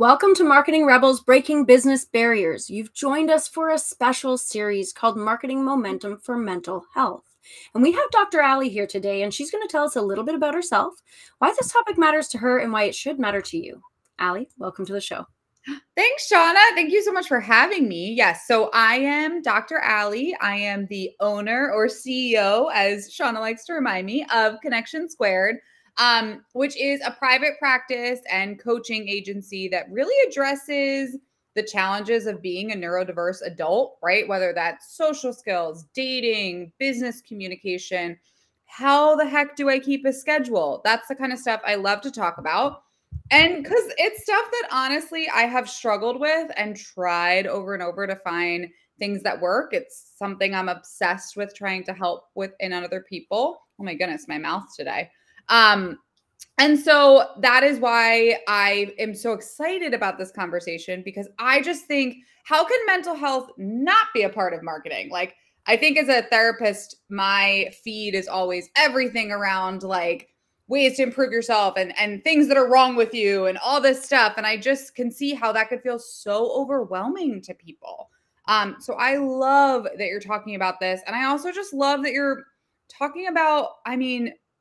Welcome to Marketing Rebels Breaking Business Barriers. You've joined us for a special series called Marketing Momentum for Mental Health. And we have Dr. Allie here today, and she's going to tell us a little bit about herself, why this topic matters to her, and why it should matter to you. Allie, welcome to the show. Thanks, Shauna. Thank you so much for having me. Yes, so I am Dr. Allie. I am the owner or CEO, as Shauna likes to remind me, of Connection Squared, which is a private practice and coaching agency that really addresses the challenges of being a neurodiverse adult, right? Whether that's social skills, dating, business communication. How the heck do I keep a schedule? That's the kind of stuff I love to talk about. And because it's stuff that honestly I have struggled with and tried over and over to find things that work. It's something I'm obsessed with trying to help with in other people. Oh my goodness, my mouth today. And so that is why I am so excited about this conversation, because I just think, how can mental health not be a part of marketing? Like, I think as a therapist, my feed is always everything around like ways to improve yourself and things that are wrong with you and all this stuff. And I just can see how that could feel so overwhelming to people. So I love that you're talking about this. And I also just love that you're talking about,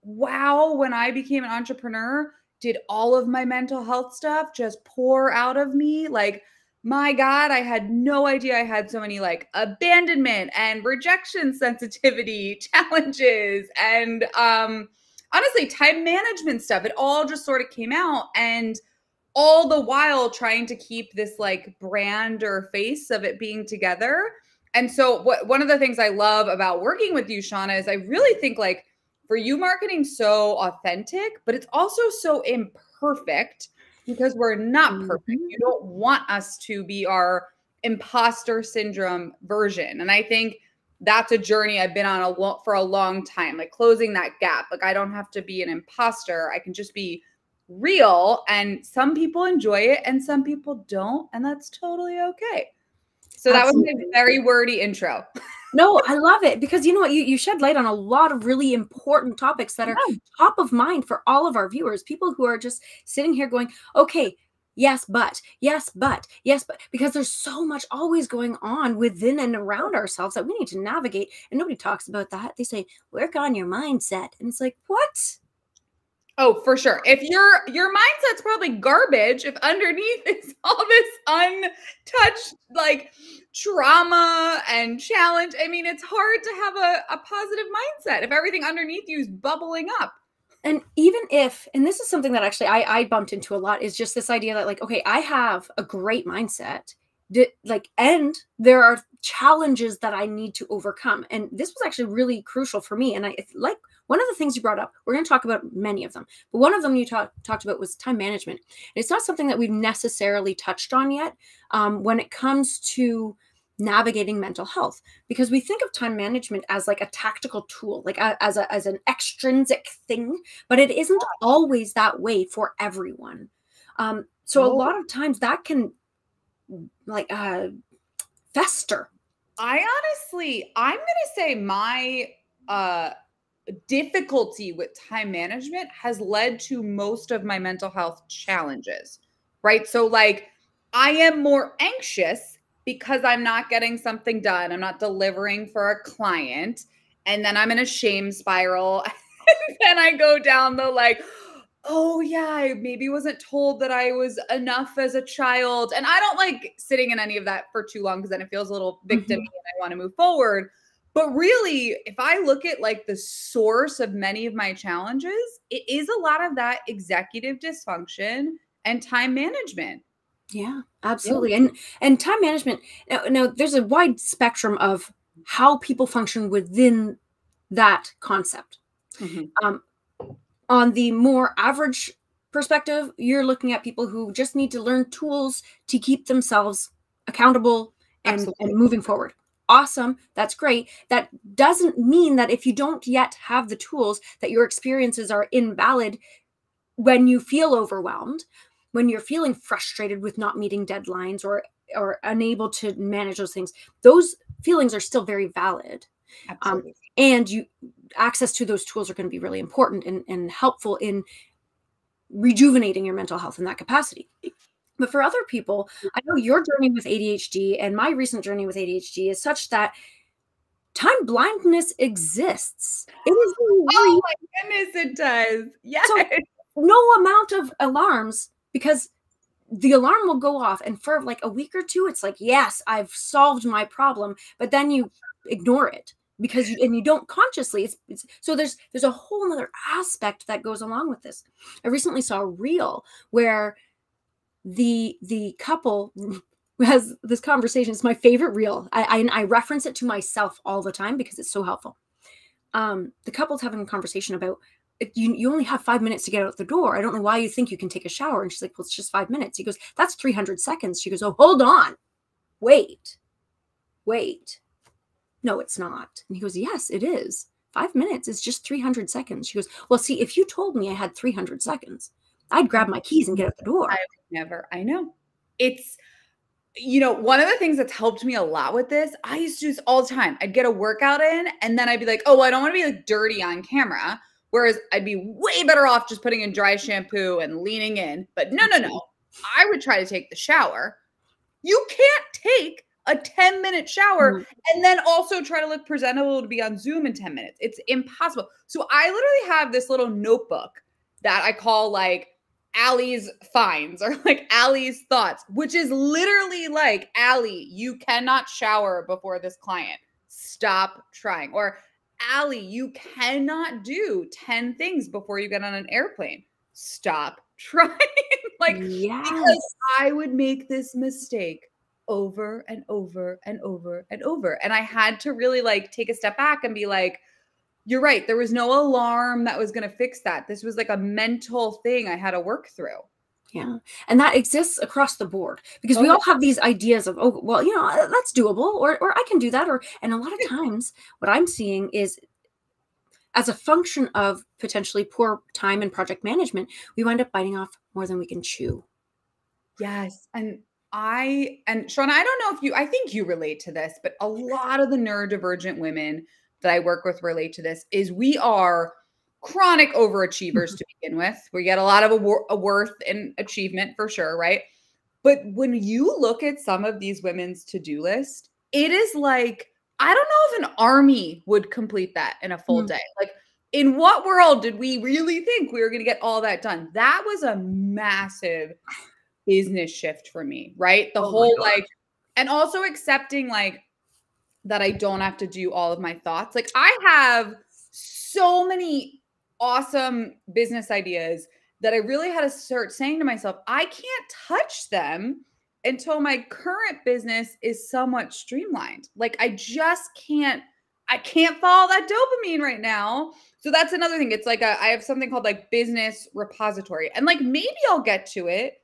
wow, when I became an entrepreneur, did all of my mental health stuff just pour out of me? Like, my God, I had no idea I had so many like abandonment and rejection sensitivity challenges and honestly, time management stuff. It all just sort of came out, and all the while trying to keep this like brand or face of it being together. And so one of the things I love about working with you, Shauna, is I really think like for you, marketing's so authentic, but it's also so imperfect because we're not perfect. You don't want us to be our imposter syndrome version. And I think that's a journey I've been on for a long time, like closing that gap. Like, I don't have to be an imposter. I can just be real. And some people enjoy it and some people don't. And that's totally okay. So Absolutely. That was a very wordy intro. No, I love it, because you know what? You shed light on a lot of really important topics that are top of mind for all of our viewers, people who are just sitting here going, okay, yes, but, because there's so much always going on within and around ourselves that we need to navigate. And nobody talks about that. They say, work on your mindset. And it's like, what? Oh, for sure. If your mindset's probably garbage, if underneath is all this untouched like trauma and challenge, it's hard to have a positive mindset if everything underneath you is bubbling up. And even if, and this is something that actually I bumped into a lot, is just this idea that like, okay, I have a great mindset, and there are challenges that I need to overcome. And this was actually really crucial for me. And I like one of the things you brought up, we're going to talk about many of them, but one of them you talked about was time management. And it's not something that we've necessarily touched on yet when it comes to navigating mental health, because we think of time management as like a tactical tool, like as an extrinsic thing, but it isn't always that way for everyone. So a lot of times that can like fester. I'm going to say my difficulty with time management has led to most of my mental health challenges, right? So like, I am more anxious because I'm not getting something done. I'm not delivering for a client. And then I'm in a shame spiral. And then I go down the like, oh yeah, I maybe wasn't told that I was enough as a child. And I don't like sitting in any of that for too long, because then it feels a little victim and I want to move forward. But really, if I look at like the source of many of my challenges, it is a lot of that executive dysfunction and time management. Yeah, absolutely. Yeah. And time management, now there's a wide spectrum of how people function within that concept. On the more average perspective, you're looking at people who just need to learn tools to keep themselves accountable and moving forward. Awesome. That's great. That doesn't mean that if you don't yet have the tools, that your experiences are invalid when you feel overwhelmed, when you're feeling frustrated with not meeting deadlines or unable to manage those things. Those feelings are still very valid. And access to those tools are going to be really important and helpful in rejuvenating your mental health in that capacity. But for other people, I know your journey with ADHD and my recent journey with ADHD is such that time blindness exists. It is Oh real. my goodness, it does. Yes. So no amount of alarms, because the alarm will go off, and for like a week or two, it's like, yes, I've solved my problem, but then you ignore it because you don't consciously. So there's a whole other aspect that goes along with this. I recently saw a reel where the couple has this conversation. It's my favorite reel. I reference it to myself all the time because it's so helpful. The couple's having a conversation about, you only have 5 minutes to get out the door. I don't know why you think you can take a shower. And she's like, well, it's just 5 minutes. He goes, that's 300 seconds. She goes, oh, hold on. Wait. No, it's not. And he goes, yes, it is. 5 minutes is just 300 seconds. She goes, well, see, if you told me I had 300 seconds, I'd grab my keys and get out the door. I know. It's, one of the things that's helped me a lot with this, I used to do this all the time. I'd get a workout in and then I'd be like, oh, I don't want to be like dirty on camera. Whereas I'd be way better off just putting in dry shampoo and leaning in. But no. I would try to take the shower. You can't take a 10-minute shower and then also try to look presentable to be on Zoom in 10 minutes. It's impossible. So I literally have this little notebook that I call like Allie's finds or like Allie's thoughts, which is literally like, Allie, you cannot shower before this client. Stop trying. Or Allie, you cannot do 10 things before you get on an airplane. Stop trying. Because I would make this mistake over and over and over and over. And I had to really like take a step back and be like, you're right. There was no alarm that was going to fix that. This was like a mental thing I had to work through. Yeah. And that exists across the board because we all have these ideas of, oh, well, that's doable or I can do that. And a lot of times what I'm seeing is, as a function of potentially poor time and project management, we wind up biting off more than we can chew. Yes. And Shauna, I don't know I think you relate to this, but a lot of the neurodivergent women that I work with relate to this, is we are chronic overachievers to begin with. We get a lot of a worth and achievement for sure, right? But when you look at some of these women's to-do list, it is like, I don't know if an army would complete that in a full day. Like, in what world did we really think we were going to get all that done? That was a massive business shift for me, right? The whole like, and also accepting like that I don't have to do all of my thoughts. Like, I have so many awesome business ideas that I really had to start saying to myself, I can't touch them until my current business is somewhat streamlined. Like, I can't follow that dopamine right now. So that's another thing. It's like I have something called like business repository, and like, maybe I'll get to it.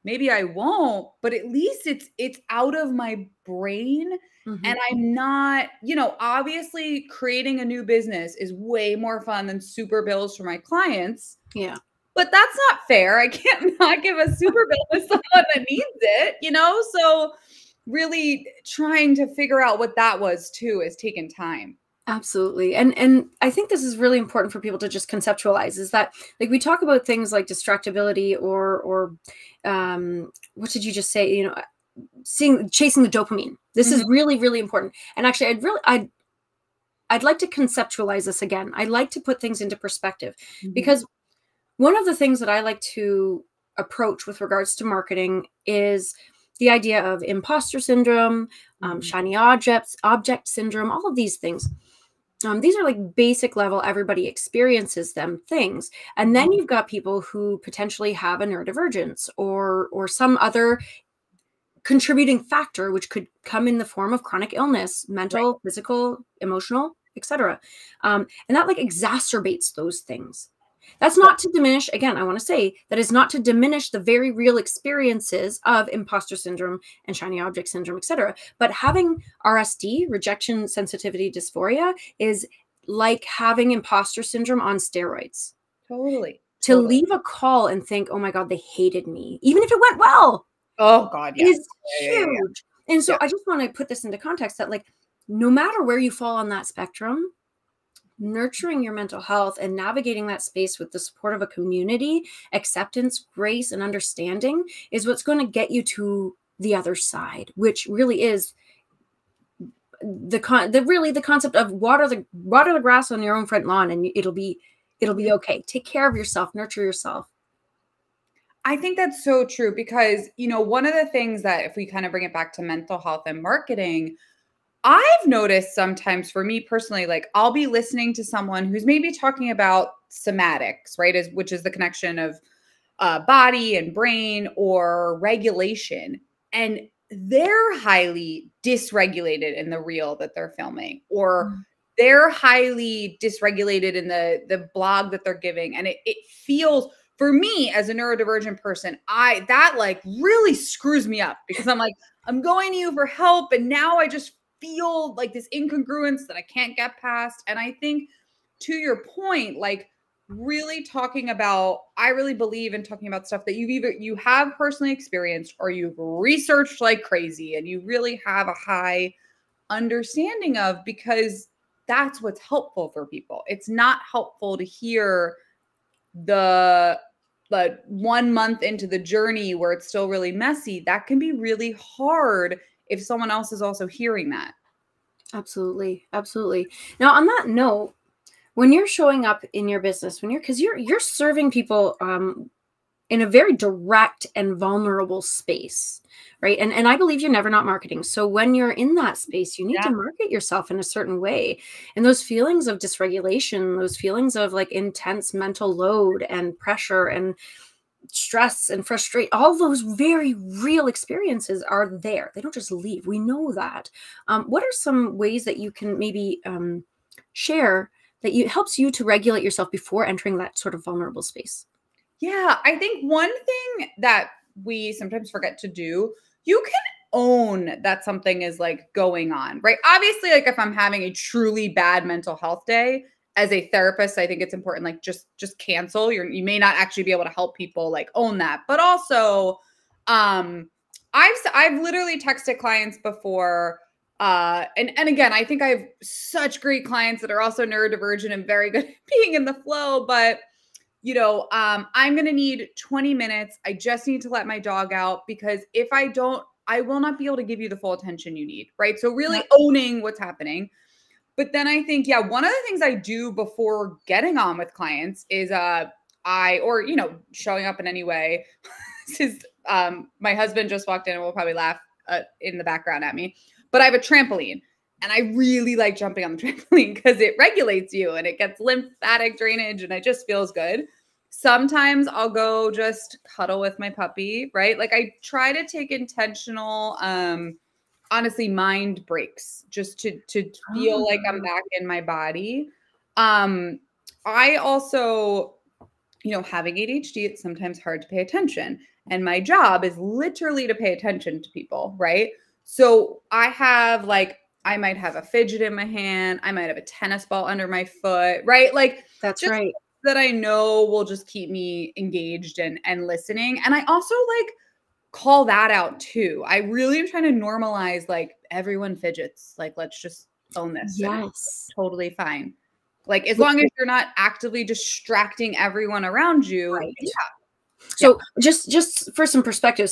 Maybe I won't, but at least it's out of my brain. And I'm not, obviously creating a new business is way more fun than super bills for my clients. Yeah. But that's not fair. I can't not give a super bill to someone that needs it, So really trying to figure out what that was too is taking time. Absolutely. And I think this is really important for people to just conceptualize, is that like we talk about things like distractibility or what did you just say? Chasing the dopamine. This is really, really important. And actually I'd like to conceptualize this again. I like to put things into perspective because one of the things that I like to approach with regards to marketing is the idea of imposter syndrome, shiny object syndrome, all of these things. These are like basic level, everybody experiences them things. And then you've got people who potentially have a neurodivergence or some other contributing factor, which could come in the form of chronic illness, mental, physical, emotional, etc. And that like exacerbates those things. That's not to diminish, again, I want to say that is not to diminish the very real experiences of imposter syndrome and shiny object syndrome, etc. But having RSD, rejection sensitivity dysphoria, is like having imposter syndrome on steroids. Totally. To leave a call and think, oh my God, they hated me, even if it went well. Oh God, yes. Is huge. Yeah. And so I just want to put this into context that like, no matter where you fall on that spectrum, nurturing your mental health and navigating that space with the support of a community, acceptance, grace, and understanding is what's going to get you to the other side, which really is the concept of water the grass on your own front lawn, and it'll be okay. Take care of yourself, nurture yourself. I think that's so true because, you know, one of the things that if we kind of bring it back to mental health and marketing, I've noticed sometimes for me personally, like I'll be listening to someone who's maybe talking about somatics, right? Which is the connection of body and brain or regulation. And they're highly dysregulated in the reel that they're filming, or they're highly dysregulated in the blog that they're giving. And it feels, for me as a neurodivergent person, that like really screws me up because I'm like, I'm going to you for help. And now I just feel like this incongruence that I can't get past. And I think to your point, like really talking about, I really believe in talking about stuff that you have personally experienced or you've researched like crazy and you really have a high understanding of, because that's what's helpful for people. It's not helpful to hear the 1 month into the journey where it's still really messy. That can be really hard if someone else is also hearing that. Absolutely. Absolutely. Now, on that note, when you're showing up in your business, because you're serving people in a very direct and vulnerable space, right? And I believe you're never not marketing. So when you're in that space, you need to market yourself in a certain way. And those feelings of dysregulation, those feelings of like intense mental load and pressure and stress and frustration, all those very real experiences are there. They don't just leave. We know that. What are some ways that you can maybe share that helps you to regulate yourself before entering that sort of vulnerable space? Yeah, I think one thing that we sometimes forget to do, you can own that something is like going on, right? Obviously, like if I'm having a truly bad mental health day, as a therapist, I think it's important, like just cancel. You may not actually be able to help people, like own that. But also, I've literally texted clients before. And again, I think I have such great clients that are also neurodivergent and very good at being in the flow, but you know, I'm going to need 20 minutes. I just need to let my dog out because if I don't, I will not be able to give you the full attention you need. Right. So really owning what's happening. But then I think, yeah, one of the things I do before getting on with clients is, showing up in any way. This is, my husband just walked in and will probably laugh in the background at me. But I have a trampoline and I really like jumping on the trampoline because it regulates you and it gets lymphatic drainage and it just feels good. Sometimes I'll go just cuddle with my puppy, right? Like I try to take intentional, honestly, mind breaks just to feel like I'm back in my body. I also, having ADHD, it's sometimes hard to pay attention. And my job is literally to pay attention to people, right? So I might have a fidget in my hand. I might have a tennis ball under my foot, right? Like that's right. That I know will just keep me engaged and listening. And I also like call that out too. I really am trying to normalize like everyone fidgets. Like, let's just own this. Yes. Totally fine. Like as long as you're not actively distracting everyone around you. Right. Yeah. So just for some perspective,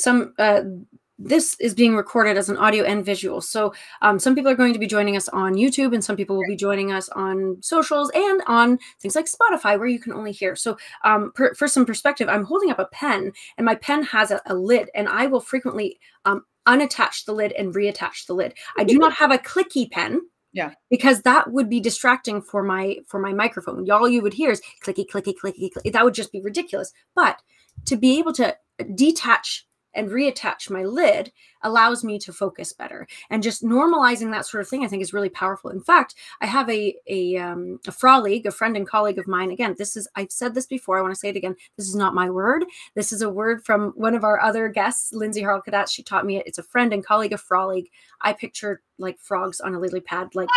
this is being recorded as an audio and visual. So some people are going to be joining us on YouTube and some people will be joining us on socials and on things like Spotify where you can only hear. So for some perspective, I'm holding up a pen and my pen has a lid and I will frequently unattach the lid and reattach the lid. I do not have a clicky pen. Yeah. Because that would be distracting for my microphone. All you would hear is clicky, clicky, clicky, clicky. That would just be ridiculous. But to be able to detach and reattach my lid allows me to focus better. And just normalizing that sort of thing, I think is really powerful. In fact, I have a colleague, a friend and colleague of mine. Again, I've said this before. I want to say it again. This is not my word. This is a word from one of our other guests, Lindsay Harl-Kadat. She taught me it. It's a friend and colleague of frolic. I picture like frogs on a lily pad, like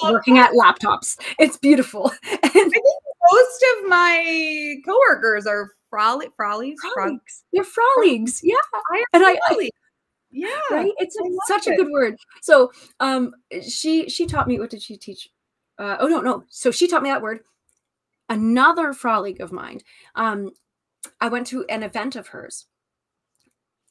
working at laptops. It's beautiful. And I think most of my coworkers are frolics. They're frolics. Yeah. Yeah. Right. It's such a good word. So she taught me, what did she teach? oh, no. So she taught me that word. Another colleague of mine, I went to an event of hers,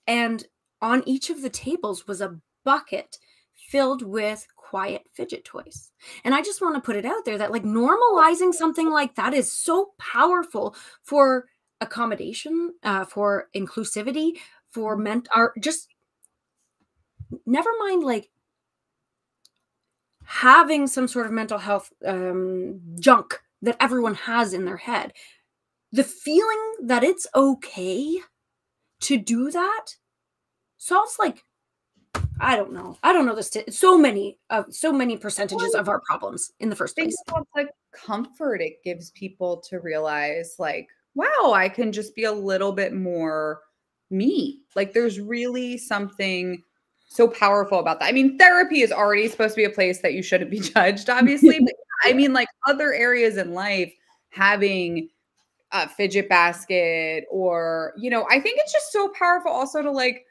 and on each of the tables was a bucket filled with quiet fidget toys. And I just want to put it out there that like normalizing something like that is so powerful for accommodation, for inclusivity, for just never mind like having some sort of mental health junk that everyone has in their head. The feeling that it's okay to do that solves like, I don't know this so many percentages of our problems in the first place. About the comfort it gives people to realize like, wow, I can just be a little bit more me. Like there's really something so powerful about that. I mean, therapy is already supposed to be a place that you shouldn't be judged, obviously. But I mean, like other areas in life, having a fidget basket or, you know, I think it's just so powerful also to like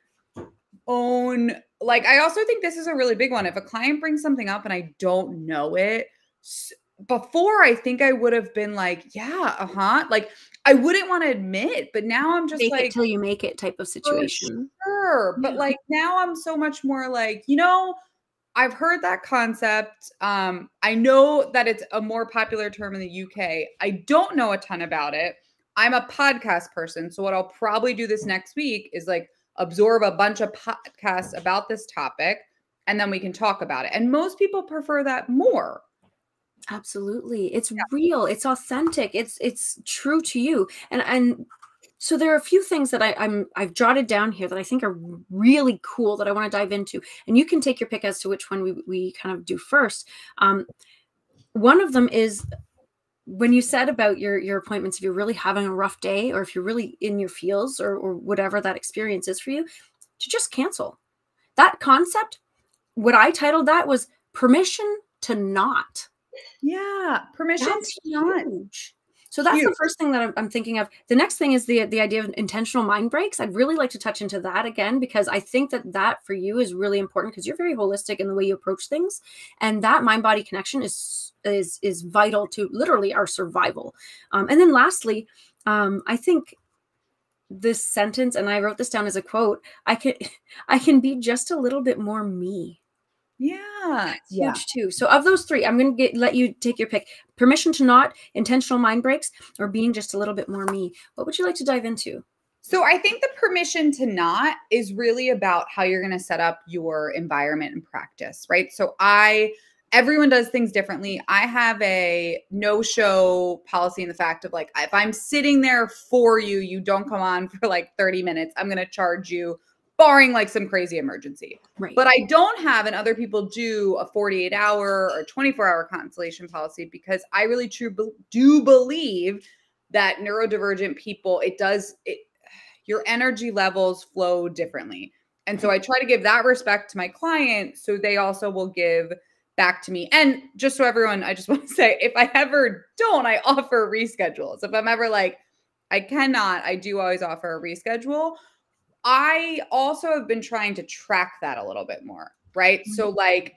own, like, I also think this is a really big one. If a client brings something up and I don't know it, before I think I would have been like, yeah, like I wouldn't want to admit, but now I'm just Fake like, it till you make it type of situation. Sure. But like now I'm so much more like, you know, I've heard that concept. I know that it's a more popular term in the UK. I don't know a ton about it. I'm a podcast person. So what I'll probably do this next week is like absorb a bunch of podcasts about this topic and then we can talk about it. And most people prefer that more. Absolutely. It's real. It's authentic. It's true to you. And so there are a few things that I've jotted down here that I think are really cool that I want to dive into. And you can take your pick as to which one we kind of do first. One of them is when you said about your appointments, if you're really having a rough day or if you're really in your feels or whatever that experience is for you, to just cancel. That concept, what I titled that was permission to not. Yeah, permission That's to not. huge. So that's the first thing that I'm thinking of. The next thing is the idea of intentional mind breaks. I'd really like to touch into that again, because I think that for you is really important because you're very holistic in the way you approach things. And that mind-body connection is vital to literally our survival. And then lastly, I think this sentence, and I wrote this down as a quote, I can be just a little bit more me. Yeah. It's huge too. So of those three, I'm going to let you take your pick. Permission to not, intentional mind breaks, or being just a little bit more me. What would you like to dive into? So I think the permission to not is really about how you're going to set up your environment and practice, right? So everyone does things differently. I have a no-show policy in the fact of like, if I'm sitting there for you, you don't come on for like 30 minutes, I'm going to charge you, barring like some crazy emergency. Right. But I don't have, and other people do, a 48-hour or 24-hour consultation policy because I really do believe that neurodivergent people, your energy levels flow differently. And so I try to give that respect to my client so they also will give back to me. And just so everyone, I just want to say, if I ever don't, I offer reschedules. If I'm ever like, I cannot, I do always offer a reschedule. I also have been trying to track that a little bit more, right? So like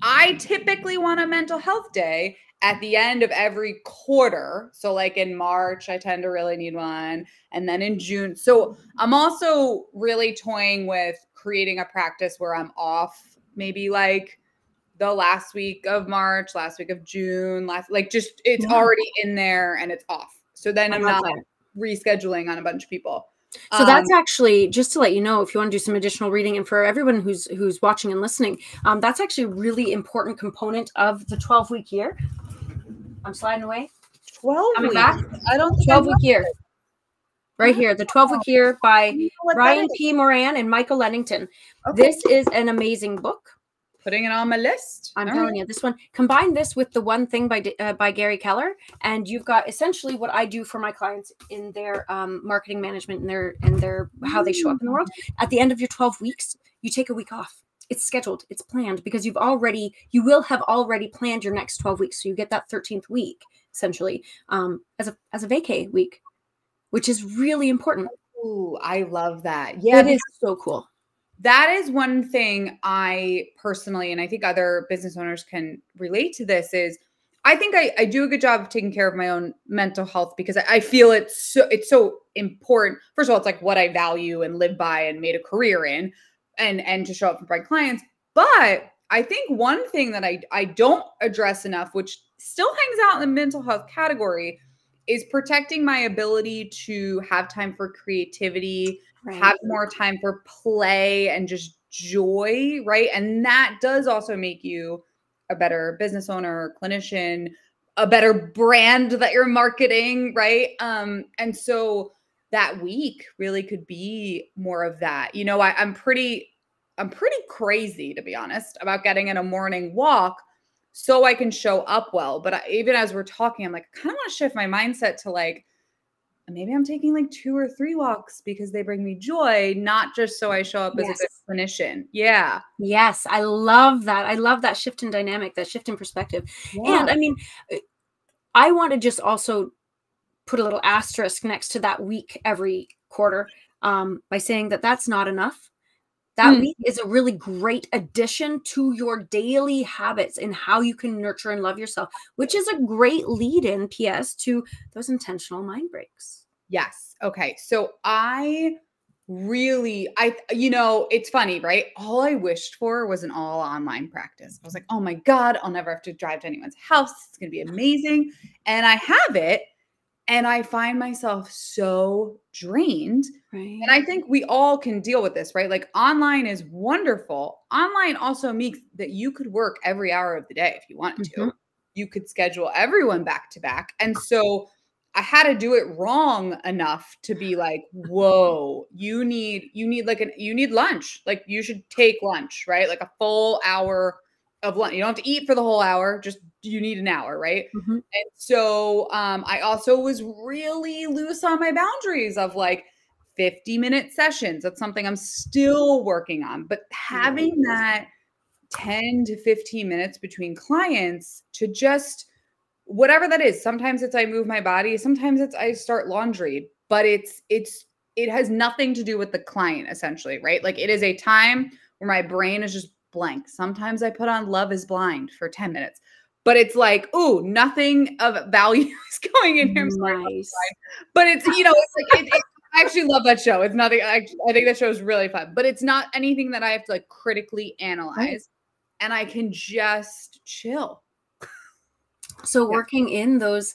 I typically want a mental health day at the end of every quarter. So like in March, I tend to really need one. And then in June. So I'm also really toying with creating a practice where I'm off maybe like the last week of March, last week of June, it's already in there and it's off. So then I'm not rescheduling on a bunch of people. So that's actually, just to let you know, if you want to do some additional reading, and for everyone who's watching and listening, that's actually a really important component of the 12-week year. I'm sliding away. 12 Coming weeks. back. I don't 12-week year. Right here, the 12-week year by Ryan P. Moran and Michael Lennington. Okay. This is an amazing book. Putting it on my list. I'm telling you, this one, combine this with the one thing by Gary Keller, and you've got essentially what I do for my clients in their marketing management and their how they show up in the world. At the end of your 12 weeks, you take a week off. It's scheduled, it's planned, because you will have already planned your next 12 weeks. So you get that 13th week essentially as a vacay week, which is really important. Ooh, I love that. Yeah, it is so cool. That is one thing I personally, and I think other business owners can relate to this, is I think I do a good job of taking care of my own mental health because I feel it's so important. First of all, it's like what I value and live by and made a career in, and to show up for my clients. But I think one thing that I don't address enough, which still hangs out in the mental health category, is protecting my ability to have time for creativity, have more time for play and just joy, right? And that does also make you a better business owner, clinician, a better brand that you're marketing, right? And so that week really could be more of that. You know, I'm pretty crazy, to be honest, about getting in a morning walk so I can show up well. But even as we're talking, I'm like, I kind of want to shift my mindset to like, maybe I'm taking like 2 or 3 walks because they bring me joy, not just so I show up as a good clinician. Yeah. Yes. I love that. I love that shift in dynamic, that shift in perspective. Yeah. And I mean, I want to just also put a little asterisk next to that week every quarter by saying that that's not enough. That week is a really great addition to your daily habits and how you can nurture and love yourself, which is a great lead in, PS, to those intentional mind breaks. Yes. Okay. So you know, it's funny, right? All I wished for was an all online practice. I was like, oh my God, I'll never have to drive to anyone's house. It's going to be amazing. And I have it. And I find myself so drained. Right. And I think we all can deal with this, right? Like online is wonderful. Online also means that you could work every hour of the day if you wanted to. You could schedule everyone back to back. And so I had to do it wrong enough to be like, whoa, you need lunch. Like you should take lunch, right? Like a full hour of lunch. You don't have to eat for the whole hour. Just you need an hour, right? And so I also was really loose on my boundaries of like 50-minute sessions. That's something I'm still working on. But having that 10 to 15 minutes between clients to just whatever that is. Sometimes it's I move my body. Sometimes it's I start laundry. But it has nothing to do with the client essentially, right? Like it is a time where my brain is just blank. Sometimes I put on Love is Blind for 10 minutes. But it's like, ooh, nothing of value is going in here. I'm sorry, nice. But it's, you know, it's like, I actually love that show. It's nothing, I think that show is really fun, but it's not anything that I have to like critically analyze and I can just chill. So working in those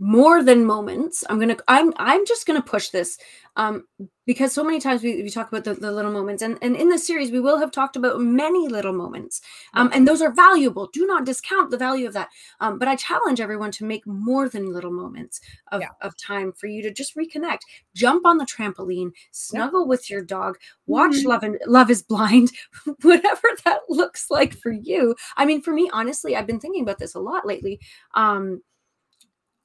more than moments, I'm just going to push this because so many times we talk about the little moments and in this series, we will have talked about many little moments and those are valuable. Do not discount the value of that. But I challenge everyone to make more than little moments of time for you to just reconnect, jump on the trampoline, snuggle with your dog, watch Love is Blind, whatever that looks like for you. I mean, for me, honestly, I've been thinking about this a lot lately.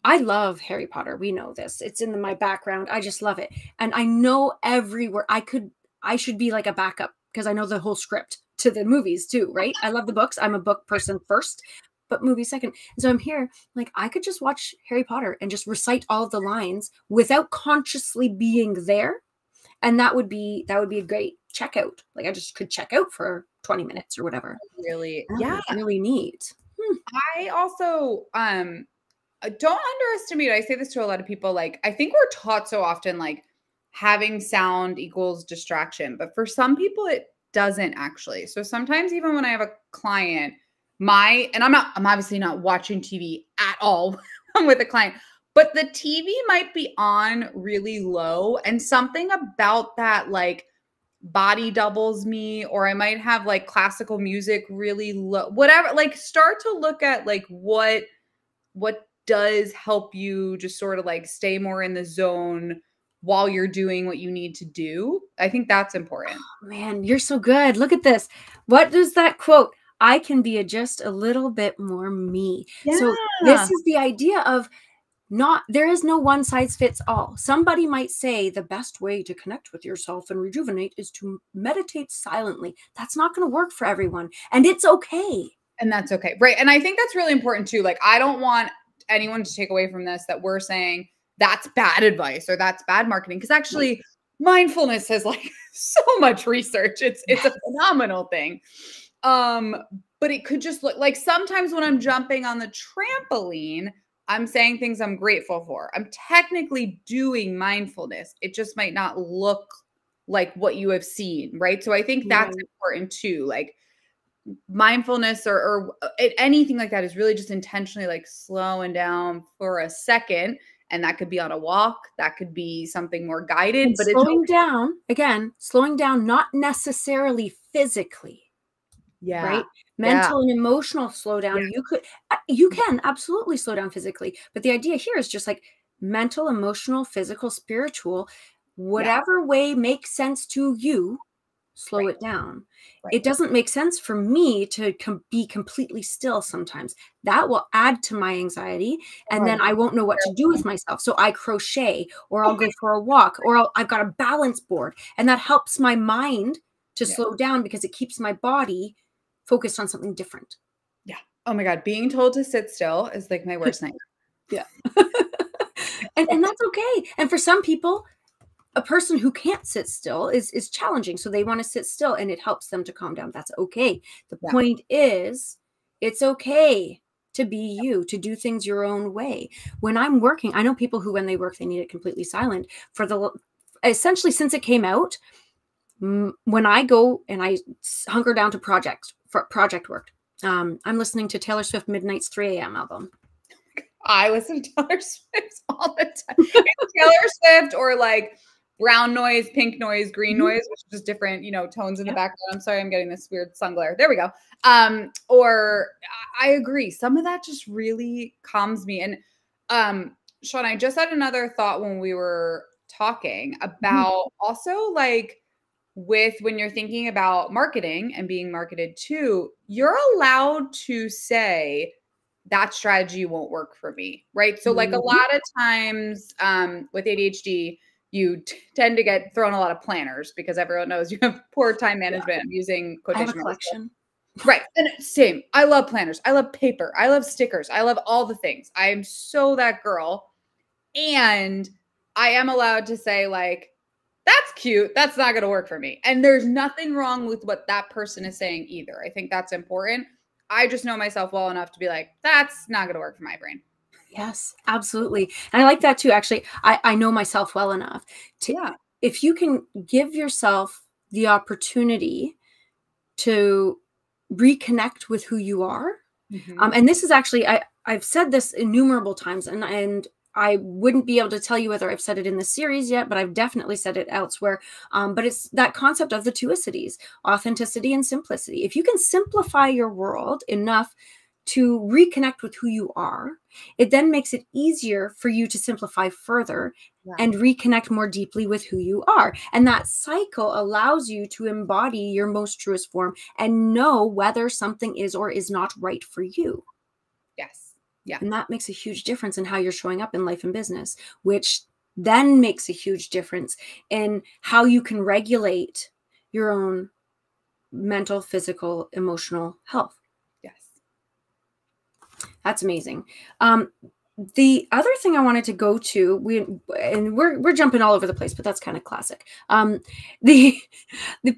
I love Harry Potter. We know this. It's in my background. I just love it. And I know every word. I should be like a backup because I know the whole script to the movies too, right? I love the books. I'm a book person first, but movies second. And so I'm here, like I could just watch Harry Potter and just recite all of the lines without consciously being there. And that would be a great checkout. Like I just could check out for 20 minutes or whatever. Really? Yeah. Really neat. I also, don't underestimate. I say this to a lot of people. Like, I think we're taught so often, like having sound equals distraction, but for some people it doesn't actually. So sometimes even when I have a client, and I'm obviously not watching TV at all with a client, but the TV might be on really low and something about that, like body doubles me, or I might have like classical music really low, whatever, like start to look at like what does help you just sort of like stay more in the zone while you're doing what you need to do. I think that's important. Oh, man, you're so good. Look at this. What does that quote? I can be just a little bit more me. Yeah. So this is the idea of there is no one size fits all. Somebody might say the best way to connect with yourself and rejuvenate is to meditate silently. That's not going to work for everyone. And it's okay. And that's okay. Right. And I think that's really important too. Like, I don't want anyone to take away from this that we're saying that's bad advice or that's bad marketing. Because actually mindfulness has like so much research. It's a phenomenal thing. But but it could just look like sometimes when I'm jumping on the trampoline, I'm saying things I'm grateful for. I'm technically doing mindfulness. It just might not look like what you have seen, right? So I think that's important too. Like mindfulness or anything like that is really just intentionally like slowing down for a second. And that could be on a walk. That could be something more guided, and but slowing down, again, slowing down, not necessarily physically. yeah. Right? Mental and emotional slowdown. You can absolutely slow down physically, but the idea here is just like mental, emotional, physical, spiritual, whatever way makes sense to you, slow it down. It doesn't make sense for me to be completely still sometimes. That will add to my anxiety, and then I won't know what to do with myself. So I crochet, or I'll go for a walk, or I've got a balance board, and that helps my mind to slow down because it keeps my body focused on something different. Yeah. Oh my God. Being told to sit still is like my worst nightmare. Yeah. and that's okay. And for some people, a person who can't sit still is challenging. So they want to sit still and it helps them to calm down. That's okay. The point is, it's okay to be you, to do things your own way. When I'm working, I know people who, when they work, they need it completely silent. Essentially, since it came out, when I go and I hunker down to project work, I'm listening to Taylor Swift Midnight's 3 a.m. album. I listen to Taylor Swift all the time. It's Taylor Swift or like brown noise, pink noise, green noise, which is just different, tones in the background. I'm sorry, I'm getting this weird sun glare. There we go. Or I agree. Some of that just really calms me. And Shauna, I just had another thought when we were talking about also like when you're thinking about marketing and being marketed to, you're allowed to say that strategy won't work for me, right? So like a lot of times with ADHD, you tend to get thrown a lot of planners because everyone knows you have poor time management. I'm using quotation marks. I have a collection. Right. And same. I love planners. I love paper. I love stickers. I love all the things. I am so that girl. And I am allowed to say like, that's cute. That's not going to work for me. And there's nothing wrong with what that person is saying either. I think that's important. I just know myself well enough to be like, that's not going to work for my brain. Yes, absolutely. And I like that too. Actually, I know myself well enough to, if you can give yourself the opportunity to reconnect with who you are. And this is actually, I've said this innumerable times, and I wouldn't be able to tell you whether I've said it in the series yet, but I've definitely said it elsewhere. But it's that concept of the two cities, authenticity and simplicity. If you can simplify your world enough to reconnect with who you are, it then makes it easier for you to simplify further and reconnect more deeply with who you are. And that cycle allows you to embody your most truest form and know whether something is or is not right for you. Yes. Yeah. And that makes a huge difference in how you're showing up in life and business, which then makes a huge difference in how you can regulate your own mental, physical, emotional health. Yes. That's amazing. The other thing I wanted to go to, we're jumping all over the place, but that's kind of classic. The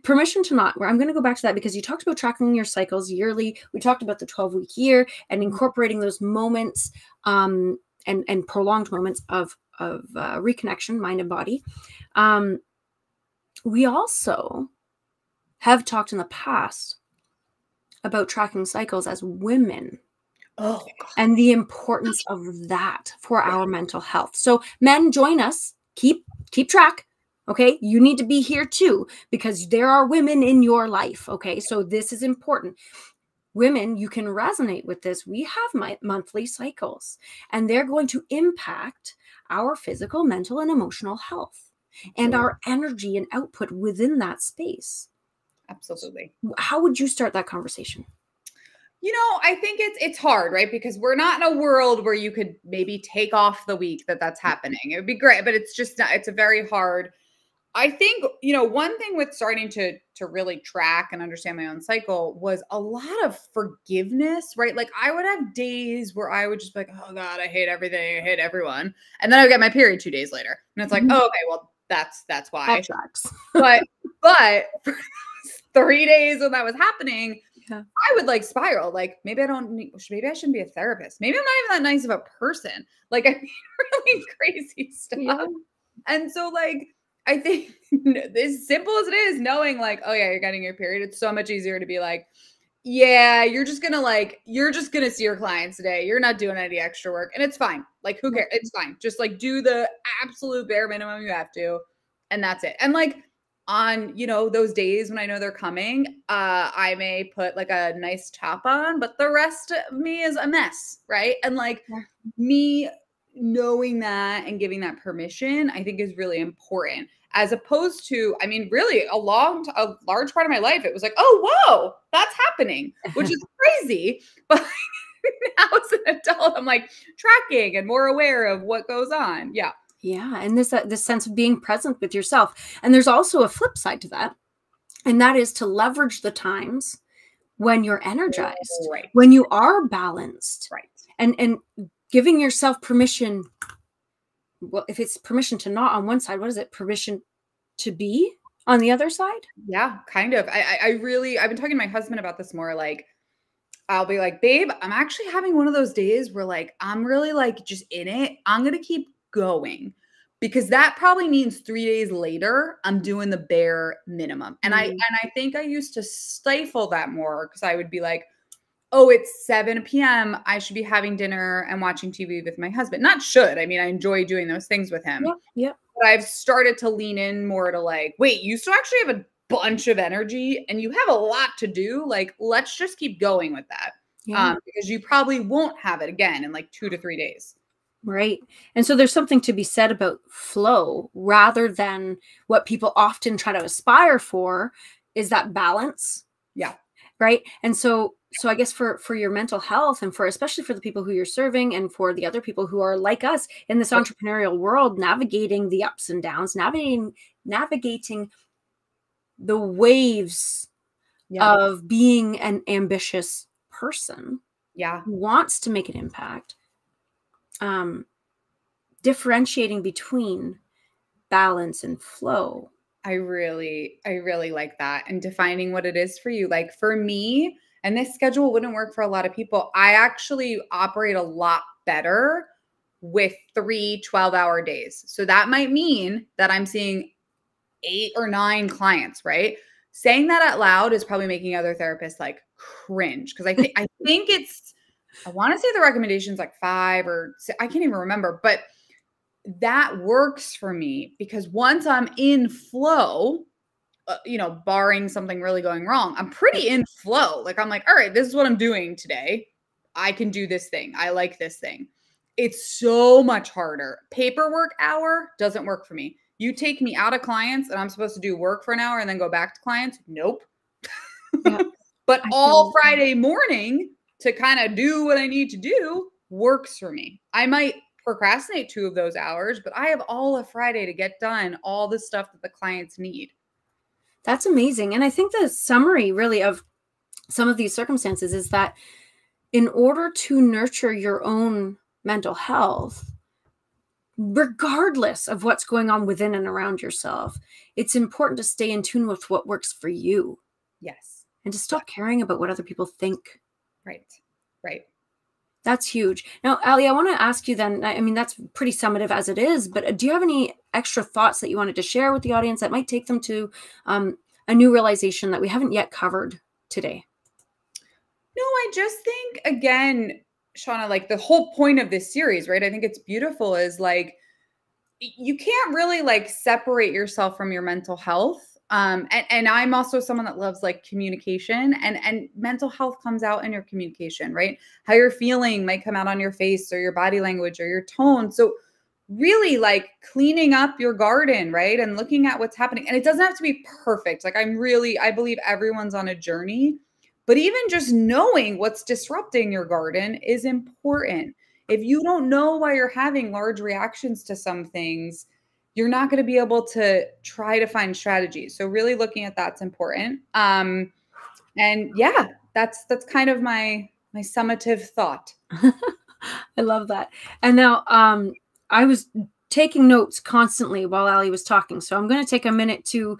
permission to not, where I'm going to go back to that because you talked about tracking your cycles yearly. We talked about the 12-week year and incorporating those moments and prolonged moments of reconnection, mind and body. We also have talked in the past about tracking cycles as women. Oh, and the importance of that for our mental health. So men, join us, keep track. Okay. You need to be here too, because there are women in your life. Okay. So this is important. Women, you can resonate with this. We have monthly cycles, and they're going to impact our physical, mental, and emotional health and our energy and output within that space. Absolutely. How would you start that conversation? I think it's hard, right? Because we're not in a world where you could maybe take off the week that's happening. It would be great, but it's just not, it's a very hard. I think, one thing with starting to really track and understand my own cycle was a lot of forgiveness, right? Like I would have days where I would just be like, oh God, I hate everything. I hate everyone. And then I would get my period 2 days later. And it's like, oh, okay, well, that's why. That tracks. But for 3 days when that was happening, Yeah. I would like spiral. Like maybe maybe I shouldn't be a therapist. Maybe I'm not even that nice of a person. Like I mean, really crazy stuff. Yeah. And so like, I think as simple as it is, knowing like, oh yeah, you're getting your period, it's so much easier to be like, yeah, you're just gonna see your clients today. You're not doing any extra work and it's fine. Like who cares? It's fine. Just like do the absolute bare minimum you have to. And that's it. And like on, those days when I know they're coming, I may put like a nice top on, but the rest of me is a mess. Right. And like me knowing that and giving that permission, I think is really important. As opposed to, I mean, really a large part of my life, it was like, oh, whoa, that's happening, which is crazy. But now as an adult, I'm like tracking and more aware of what goes on. Yeah. Yeah. And this sense of being present with yourself. And there's also a flip side to that. And that is to leverage the times when you're energized, right, when you are balanced, right, and giving yourself permission. Well, if it's permission to not on one side, what is it? Permission to be on the other side? Yeah, kind of. I've been talking to my husband about this more. Like, I'll be like, babe, I'm actually having one of those days where like, I'm really like just in it. I'm going to keep going because that probably means 3 days later, I'm doing the bare minimum. And I think I used to stifle that more because I would be like, oh, it's 7 p.m. I should be having dinner and watching TV with my husband. Not should. I mean, I enjoy doing those things with him. Yeah. But I've started to lean in more to like, wait, you still actually have a bunch of energy and you have a lot to do. Like, let's just keep going with that. Because you probably won't have it again in like 2 to 3 days. Right. And so there's something to be said about flow rather than what people often try to aspire for is that balance. Yeah. Right. And so I guess for your mental health and especially for the people who you're serving and for the other people who are like us in this entrepreneurial world, navigating the ups and downs, navigating the waves of being an ambitious person who wants to make an impact, differentiating between balance and flow. I really like that. And defining what it is for you. Like for me, and this schedule wouldn't work for a lot of people, I actually operate a lot better with 3 12-hour days. So that might mean that I'm seeing 8 or 9 clients, right? Saying that out loud is probably making other therapists like cringe because I think it's, I want to say the recommendation is like 5 or 6, I can't even remember, but that works for me because once I'm in flow, barring something really going wrong, I'm pretty in flow. Like I'm like, all right, this is what I'm doing today. I can do this thing. I like this thing. It's so much harder. Paperwork hour doesn't work for me. You take me out of clients and I'm supposed to do work for an hour and then go back to clients. Nope. Yeah. But all Friday morning to kind of do what I need to do works for me. I might procrastinate 2 of those hours, but I have all of Friday to get done all the stuff that the clients need. That's amazing. And I think the summary really of some of these circumstances is that in order to nurture your own mental health, regardless of what's going on within and around yourself, it's important to stay in tune with what works for you. Yes. And to stop caring about what other people think. Right. That's huge. Now, Ali, I want to ask you then, I mean, that's pretty summative as it is, but do you have any extra thoughts that you wanted to share with the audience that might take them to a new realization that we haven't yet covered today? No, I just think, again, Shauna, like the whole point of this series, right? I think it's beautiful is like, you can't really like separate yourself from your mental health. And I'm also someone that loves like communication and mental health comes out in your communication, right? How you're feeling might come out on your face or your body language or your tone. So really like cleaning up your garden, right? And looking at what's happening. And it doesn't have to be perfect. Like I believe everyone's on a journey, but even just knowing what's disrupting your garden is important. If you don't know why you're having large reactions to some things, you're not going to be able to try to find strategies. So really looking at that's important. And yeah, that's kind of my summative thought. I love that. And now I was taking notes constantly while Ali was talking. So I'm going to take a minute to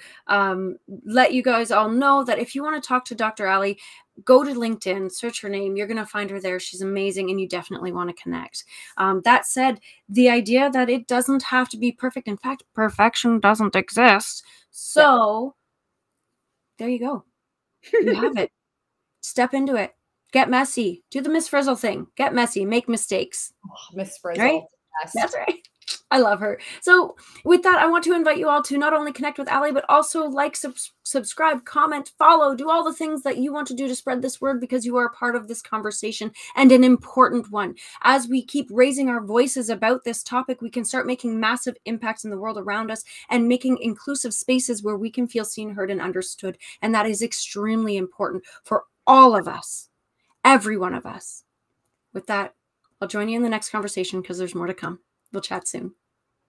let you guys all know that if you want to talk to Dr. Ali, go to LinkedIn, search her name. You're going to find her there. She's amazing, and you definitely want to connect. That said, the idea that it doesn't have to be perfect. In fact, perfection doesn't exist. So there you go. You have it. Step into it. Get messy. Do the Miss Frizzle thing. Get messy. Make mistakes. Oh, Miss Frizzle. Right? Yes. That's right. I love her. So with that, I want to invite you all to not only connect with Ali, but also like, subscribe, comment, follow, do all the things that you want to do to spread this word, because you are a part of this conversation, and an important one. As we keep raising our voices about this topic, we can start making massive impacts in the world around us and making inclusive spaces where we can feel seen, heard, and understood. And that is extremely important for all of us, every one of us. With that, I'll join you in the next conversation because there's more to come. We'll chat soon.